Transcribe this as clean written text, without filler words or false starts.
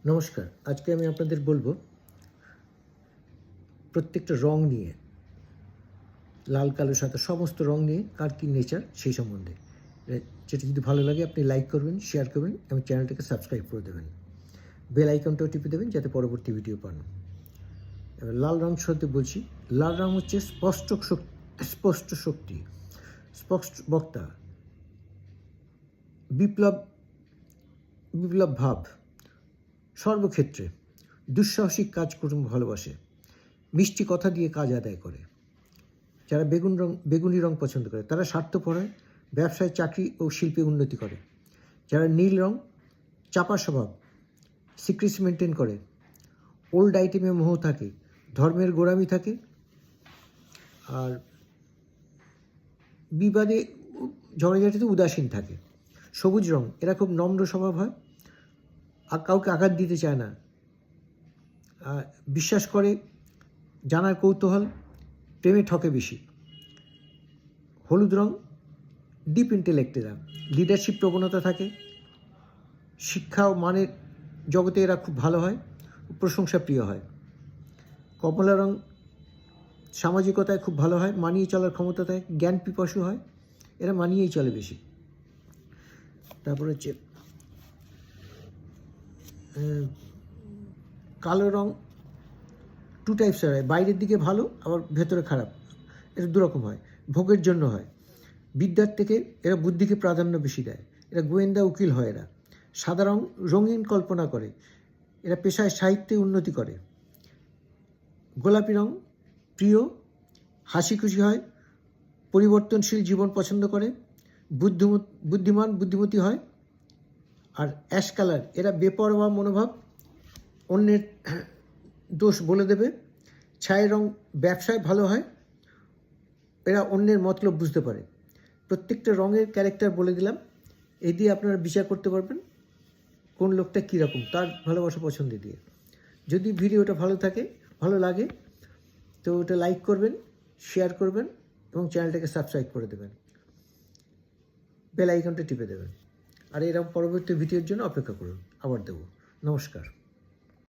নমস্কার। আজকে আমি আপনাদের বলবো প্রত্যেকটা রং নিয়ে, লাল, কালো, সাদা সমস্ত রং নিয়ে কার কী নেচার সেই সম্বন্ধে। যেটা যদি ভালো লাগে আপনি লাইক করবেন, শেয়ার করবেন এবং চ্যানেলটাকে সাবস্ক্রাইব করে দেবেন। বেল আইকনটাও টিপে দেবেন যাতে পরবর্তী ভিডিও পান। এবার লাল রং সম্বন্ধে বলছি। লাল রং হচ্ছে স্পষ্ট শক্তি, স্পষ্ট বক্তা, বিপ্লব ভাব, সর্বক্ষেত্রে দুঃসাহসিক কাজকর্ম ভালোবাসে, মিষ্টি কথা দিয়ে কাজ আদায় করে। যারা বেগুনি রং পছন্দ করে তারা স্বার্থপর হয়, ব্যবসায়, চাকরি ও শিল্পে উন্নতি করে। যারা নীল রং, চাপা স্বভাব, সিক্রেটস মেনটেন করে, ওল্ড আইটেমে মোহ থাকে, ধর্মের গোড়ামি থাকে, আর বিবাদে ঝগড়াঝাটিতে উদাসীন থাকে। সবুজ রং, এরা খুব নম্র স্বভাব হয়, আর কাউকে আঘাত দিতে চায় না, বিশ্বাস করে, জানার কৌতূহল, প্রেমে ঠকে বেশি। হলুদ রং, ডিপ ইন্টেলেক্টেরা, লিডারশিপ প্রবণতা থাকে, শিক্ষা ও মানের জগতে এরা খুব ভালো হয়, প্রশংসা প্রিয় হয়। কমলা রং, সামাজিকতায় খুব ভালো হয়, মানিয়ে চলার ক্ষমতা থাকে, জ্ঞান পিপাসু হয়, এরা মানিয়েই চলে বেশি। তারপর হচ্ছে কালো রং, টু টাইপসের হয়, বাইরের দিকে ভালো আবার ভেতরে খারাপ, এটা দুরকম হয়, ভোগের জন্য হয়। বিদ্যার থেকে এরা বুদ্ধিকে প্রাধান্য বেশি দেয়, এরা গোয়েন্দা উকিল হয়। এরা সাদা রং, রঙিন কল্পনা করে, এরা পেশায় সাহিত্যে উন্নতি করে। গোলাপি রং, প্রিয়, হাসি খুশি হয়, পরিবর্তনশীল জীবন পছন্দ করে, বুদ্ধিমতী হয়। আর অ্যাশ কালার, এরা বেপরোয়া মনোভাব, অন্যের দোষ বলে দেবে। ছাই রং, ব্যবসায় ভালো হয়, এরা অন্যের মতলব বুঝতে পারে। প্রত্যেকটা রঙের ক্যারেক্টার বলে দিলাম, এই দিয়ে আপনারা বিচার করতে পারবেন কোন লোকটা কীরকম, তার ভালোবাসা পছন্দ দিয়ে। যদি ভিডিওটা ভালো লাগে তো ওটা লাইক করবেন, শেয়ার করবেন এবং চ্যানেলটাকে সাবস্ক্রাইব করে দেবেন, বেল আইকনটা টিপে দেবেন। আর এরকম পরবর্তী ভিডিওর জন্য অপেক্ষা করুন, আবার দেবো। নমস্কার।